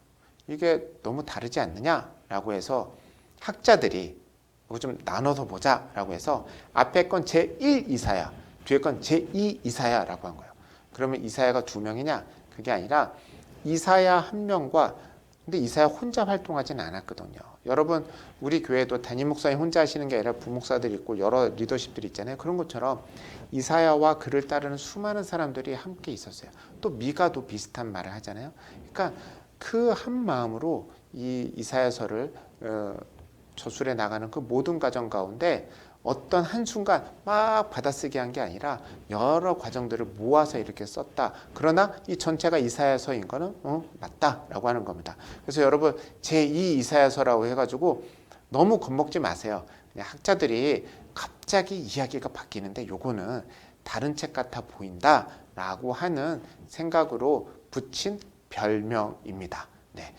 이게 너무 다르지 않느냐라고 해서 학자들이 이거 좀 나눠서 보자라고 해서 앞에 건 제1 이사야, 뒤에 건 제2 이사야라고 한 거예요. 그러면 이사야가 2명이냐? 그게 아니라 이사야 1명과, 근데 이사야 혼자 활동하지는 않았거든요. 여러분, 우리 교회도 담임 목사님 혼자 하시는 게 아니라 부목사들이 있고 여러 리더십들이 있잖아요. 그런 것처럼 이사야와 그를 따르는 수많은 사람들이 함께 있었어요. 또 미가도 비슷한 말을 하잖아요. 그러니까 그 한 마음으로 이 이사야서를 저술해 나가는 그 모든 과정 가운데 어떤 한순간 막 받아쓰기 한 게 아니라 여러 과정들을 모아서 이렇게 썼다. 그러나 이 전체가 이사야서인 거는 맞다라고 하는 겁니다. 그래서 여러분 제2 이사야서라고 해가지고 너무 겁먹지 마세요. 그냥 학자들이 갑자기 이야기가 바뀌는데 요거는 다른 책 같아 보인다라고 하는 생각으로 붙인 별명입니다. 네,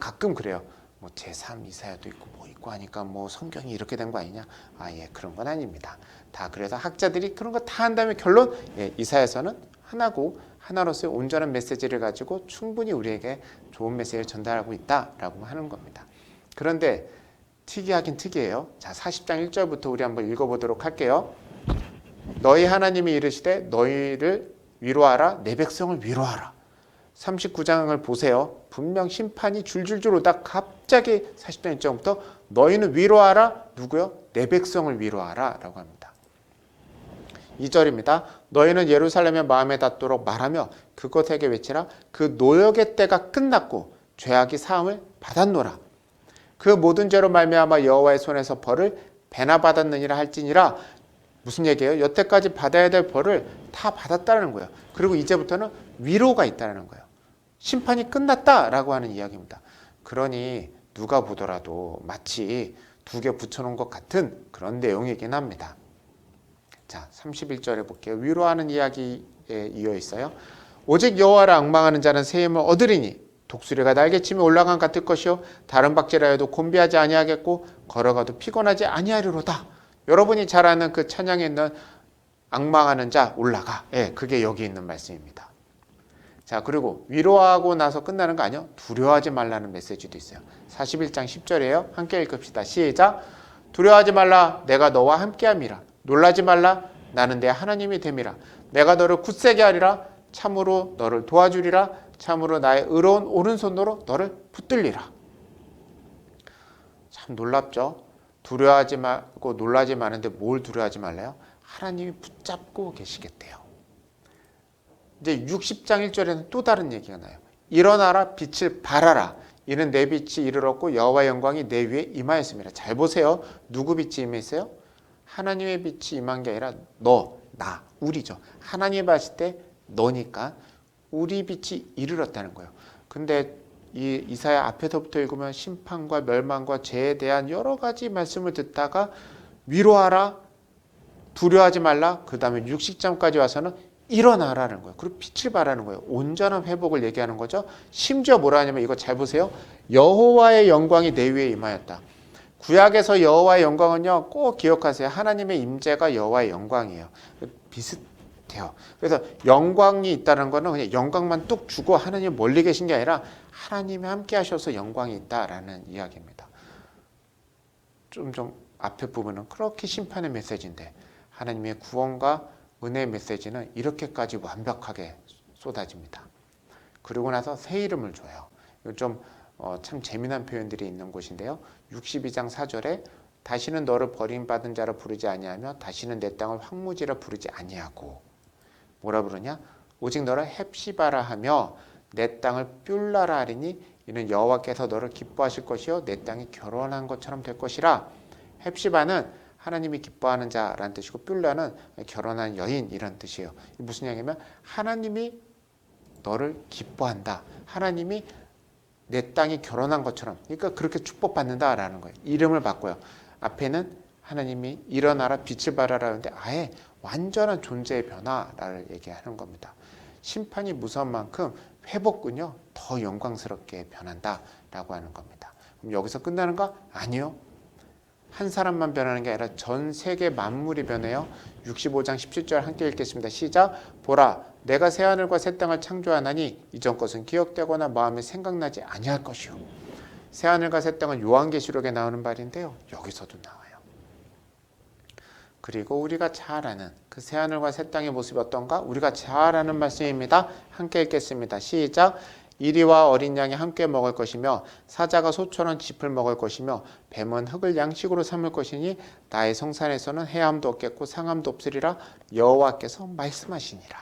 가끔 그래요. 뭐 제3 이사야도 있고 뭐 있고 하니까 뭐 성경이 이렇게 된 거 아니냐? 예, 그런 건 아닙니다. 다 그래서 학자들이 그런 거 다 한 다음에 결론, 이사야서는 하나고 하나로서의 온전한 메시지를 가지고 충분히 우리에게 좋은 메시지를 전달하고 있다라고 하는 겁니다. 그런데 특이하긴 특이해요. 자, 40장 1절부터 우리 한번 읽어보도록 할게요. 너희 하나님이 이르시되 너희를 위로하라, 내 백성을 위로하라. 39장을 보세요. 분명 심판이 줄줄줄 오다 갑자기 40장 1절부터 너희는 위로하라. 누구요? 내 백성을 위로하라 라고 합니다. 2절입니다. 너희는 예루살렘의 마음에 닿도록 말하며 그곳에게 외치라. 그 노역의 때가 끝났고 죄악이 사함을 받았노라. 그 모든 죄로 말미암아 여호와의 손에서 벌을 배나 받았느니라 할지니라. 무슨 얘기예요? 여태까지 받아야 될 벌을 다 받았다는 거예요. 그리고 이제부터는 위로가 있다는 거예요. 심판이 끝났다라고 하는 이야기입니다. 그러니 누가 보더라도 마치 두 개 붙여놓은 것 같은 그런 내용이긴 합니다. 자, 31절에 볼게요. 위로하는 이야기에 이어 있어요. 오직 여호와를 앙망하는 자는 새 힘을 얻으리니 독수리가 날개치며 올라간 같을 것이요 다른 박질하여도 곤비하지 아니하겠고 걸어가도 피곤하지 아니하리로다. 여러분이 잘 아는 그 찬양에 있는 앙망하는 자 올라가. 그게 여기 있는 말씀입니다. 자, 그리고 위로하고 나서 끝나는 거 아니요? 두려워하지 말라는 메시지도 있어요. 41장 10절이에요. 함께 읽읍시다. 시작. 두려워하지 말라. 내가 너와 함께함이라. 놀라지 말라. 나는 내 하나님이 됨이라. 내가 너를 굳세게 하리라. 참으로 너를 도와주리라. 참으로 나의 의로운 오른손으로 너를 붙들리라. 참 놀랍죠? 두려워하지 말고 놀라지 마는데 뭘 두려워하지 말래요? 하나님이 붙잡고 계시겠대요. 이제 60장 1절에는 또 다른 얘기가 나요. 일어나라 빛을 발하라. 이는 내 빛이 이르렀고 여호와의 영광이 내 위에 임하였습니다. 잘 보세요. 누구 빛이 임했어요? 하나님의 빛이 임한 게 아니라 너, 나, 우리죠. 하나님 봤을 때 너니까 우리 빛이 이르렀다는 거예요. 근데 이 이사야 앞에서부터 읽으면 심판과 멸망과 죄에 대한 여러 가지 말씀을 듣다가 위로하라, 두려워하지 말라, 그 다음에 60장까지 와서는 일어나라는 거예요. 그리고 빛을 발하는 거예요. 온전한 회복을 얘기하는 거죠. 심지어 뭐라 하냐면 이거 잘 보세요. 여호와의 영광이 내 위에 임하였다. 구약에서 여호와의 영광은요, 꼭 기억하세요. 하나님의 임재가 여호와의 영광이에요. 비슷해요. 그래서 영광이 있다는 거는 그냥 영광만 뚝 주고 하나님 멀리 계신 게 아니라 하나님이 함께 하셔서 영광이 있다라는 이야기입니다. 좀 앞에 부분은 그렇게 심판의 메시지인데 하나님의 구원과 은혜의 메시지는 이렇게까지 완벽하게 쏟아집니다. 그리고 나서 새 이름을 줘요. 좀 참 재미난 표현들이 있는 곳인데요. 62장 4절에 다시는 너를 버림받은 자로 부르지 아니하며 다시는 내 땅을 황무지라 부르지 아니하고 뭐라 부르냐? 오직 너를 헵시바라 하며 내 땅을 뷸라라 하리니 이는 여호와께서 너를 기뻐하실 것이요 내 땅이 결혼한 것처럼 될 것이라. 헵시바는 하나님이 기뻐하는 자라는 뜻이고 뷸라는 결혼한 여인 이런 뜻이에요. 무슨 얘기냐면 하나님이 너를 기뻐한다. 하나님이 내 땅이 결혼한 것처럼, 그러니까 그렇게 축복받는다라는 거예요. 이름을 바꿔요. 앞에는 하나님이 일어나라 빛을 발하라는데 아예 완전한 존재의 변화를 얘기하는 겁니다. 심판이 무서운 만큼 회복은요 더 영광스럽게 변한다라고 하는 겁니다. 그럼 여기서 끝나는가? 아니요. 한 사람만 변하는 게 아니라 전 세계 만물이 변해요. 65장 17절 함께 읽겠습니다. 시작. 보라, 내가 새하늘과 새 땅을 창조하나니 이전 것은 기억되거나 마음에 생각나지 아니할 것이요. 새하늘과 새 땅은 요한계시록에 나오는 말인데요. 여기서도 나와요. 그리고 우리가 잘 아는 그 새하늘과 새 땅의 모습이 어떤가? 우리가 잘 아는 말씀입니다. 함께 읽겠습니다. 시작. 이리와 어린 양이 함께 먹을 것이며 사자가 소처럼 짚을 먹을 것이며 뱀은 흙을 양식으로 삼을 것이니 나의 성산에서는 해함도 없겠고 상함도 없으리라 여호와께서 말씀하시니라.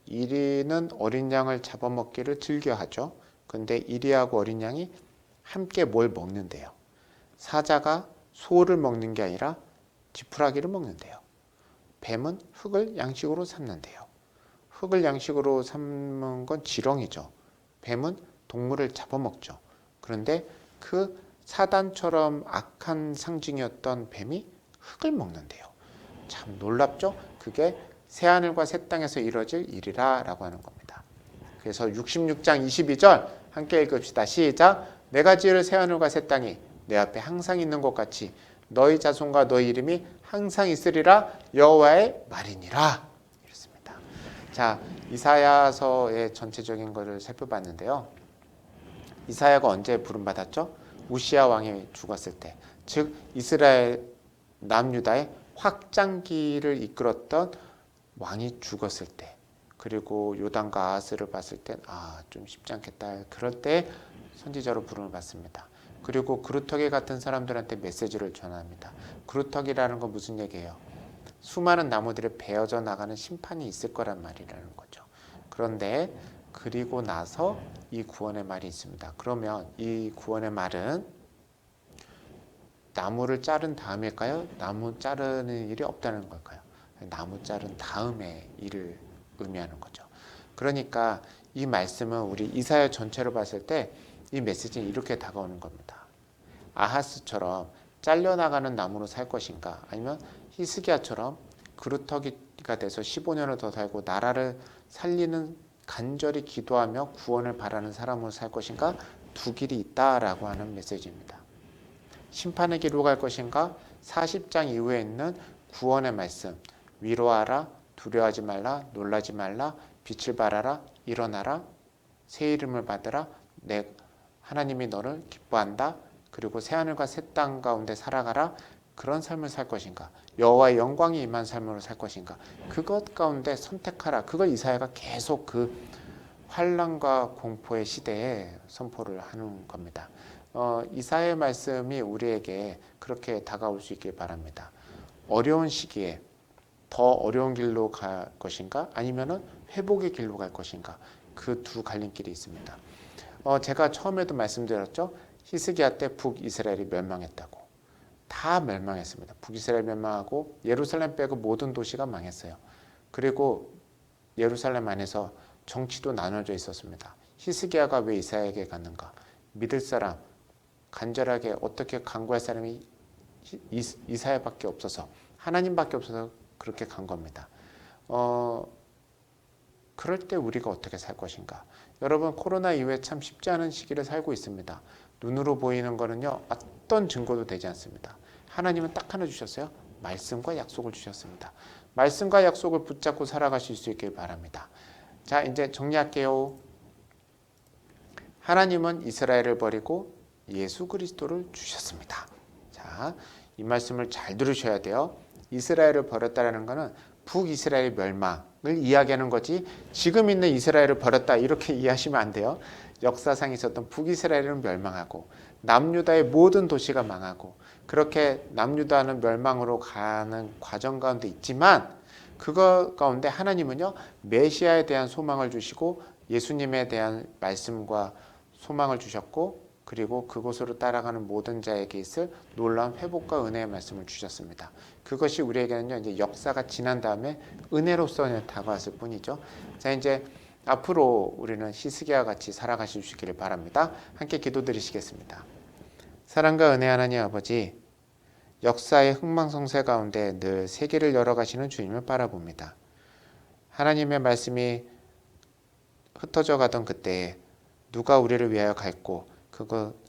이리는 어린 양을 잡아먹기를 즐겨하죠. 근데 이리하고 어린 양이 함께 뭘 먹는데요. 사자가 소를 먹는 게 아니라 지푸라기를 먹는데요. 뱀은 흙을 양식으로 삼는데요. 흙을 양식으로 삼는 건 지렁이죠. 뱀은 동물을 잡아먹죠. 그런데 그 사단처럼 악한 상징이었던 뱀이 흙을 먹는데요. 참 놀랍죠? 그게 새하늘과 새 땅에서 이루어질 일이라 라고 하는 겁니다. 그래서 66장 22절 함께 읽읍시다. 시작. 내가 지을 새하늘과 새 땅이 내 앞에 항상 있는 것 같이 너희 자손과 너희 이름이 항상 있으리라 여호와의 말이니라. 이렇습니다. 자, 이사야서의 전체적인 것을 살펴봤는데요. 이사야가 언제 부름받았죠? 우시야 왕이 죽었을 때, 즉 이스라엘 남유다의 확장기를 이끌었던 왕이 죽었을 때, 그리고 요단과 아하스를 봤을 때 좀 쉽지 않겠다. 그럴 때 선지자로 부름을 받습니다. 그리고 그루터기 같은 사람들한테 메시지를 전합니다. 그루터기라는 건 무슨 얘기예요? 수많은 나무들이 베어져 나가는 심판이 있을 거란 말이라는 거죠. 그런데 그리고 나서 이 구원의 말이 있습니다. 그러면 이 구원의 말은 나무를 자른 다음일까요? 나무 자르는 일이 없다는 걸까요? 나무 자른 다음의 일을 의미하는 거죠. 그러니까 이 말씀은 우리 이사야 전체로 봤을 때 이 메시지는 이렇게 다가오는 겁니다. 아하스처럼 잘려나가는 나무로 살 것인가? 아니면 히스기야처럼 그루터기가 돼서 15년을 더 살고 나라를 살리는 간절히 기도하며 구원을 바라는 사람으로 살 것인가? 두 길이 있다라고 하는 메시지입니다. 심판의 길로 갈 것인가? 40장 이후에 있는 구원의 말씀. 위로하라, 두려워하지 말라, 놀라지 말라, 빛을 발하라, 일어나라, 새 이름을 받으라, 내 하나님이 너를 기뻐한다. 그리고 새하늘과 새 땅 가운데 살아가라. 그런 삶을 살 것인가? 여호와의 영광이 임한 삶으로 살 것인가? 그것 가운데 선택하라. 그걸 이사야가 계속 그 환난과 공포의 시대에 선포를 하는 겁니다. 이사야의 말씀이 우리에게 그렇게 다가올 수 있길 바랍니다. 어려운 시기에 더 어려운 길로 갈 것인가? 아니면은 회복의 길로 갈 것인가? 그 두 갈림길이 있습니다. 제가 처음에도 말씀드렸죠. 히스기야 때 북이스라엘이 멸망했다고. 다 멸망했습니다. 북이스라엘 멸망하고 예루살렘 빼고 모든 도시가 망했어요. 그리고 예루살렘 안에서 정치도 나눠져 있었습니다. 히스기야가 왜 이사야에게 갔는가? 믿을 사람, 간절하게 어떻게 간구할 사람이 이사야밖에 없어서, 하나님밖에 없어서 그렇게 간 겁니다. 그럴 때 우리가 어떻게 살 것인가? 여러분, 코로나 이후에 참 쉽지 않은 시기를 살고 있습니다. 눈으로 보이는 거는요, 어떤 증거도 되지 않습니다. 하나님은 딱 하나 주셨어요. 말씀과 약속을 주셨습니다. 말씀과 약속을 붙잡고 살아가실 수 있길 바랍니다. 자, 이제 정리할게요. 하나님은 이스라엘을 버리고 예수 그리스도를 주셨습니다. 자, 이 말씀을 잘 들으셔야 돼요. 이스라엘을 버렸다는 것은 북이스라엘 멸망을 이야기하는 거지 지금 있는 이스라엘을 버렸다 이렇게 이해하시면 안 돼요. 역사상 있었던 북이스라엘은 멸망하고 남유다의 모든 도시가 망하고 그렇게 남유다는 멸망으로 가는 과정 가운데 있지만 그거 가운데 하나님은요 메시아에 대한 소망을 주시고 예수님에 대한 말씀과 소망을 주셨고 그리고 그곳으로 따라가는 모든 자에게 있을 놀라운 회복과 은혜의 말씀을 주셨습니다. 그것이 우리에게는요 이제 역사가 지난 다음에 은혜로서 다가왔을 뿐이죠. 자 이제 앞으로 우리는 히스기야와 같이 살아가 주시기를 바랍니다. 함께 기도드리시겠습니다. 사랑과 은혜 하나님 아버지, 역사의 흥망성쇠 가운데 늘 세계를 열어가시는 주님을 바라봅니다. 하나님의 말씀이 흩어져 가던 그때에 누가 우리를 위하여 갈고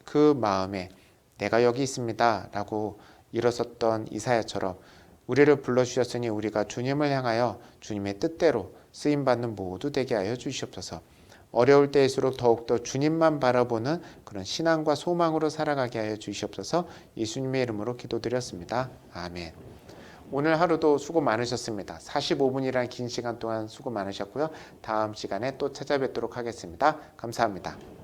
그 마음에 내가 여기 있습니다 라고 일어섰던 이사야처럼 우리를 불러주셨으니 우리가 주님을 향하여 주님의 뜻대로 쓰임받는 모두 되게 하여 주시옵소서. 어려울 때일수록 더욱더 주님만 바라보는 그런 신앙과 소망으로 살아가게 하여 주시옵소서. 예수님의 이름으로 기도드렸습니다. 아멘. 오늘 하루도 수고 많으셨습니다. 45분이라는 긴 시간 동안 수고 많으셨고요. 다음 시간에 또 찾아뵙도록 하겠습니다. 감사합니다.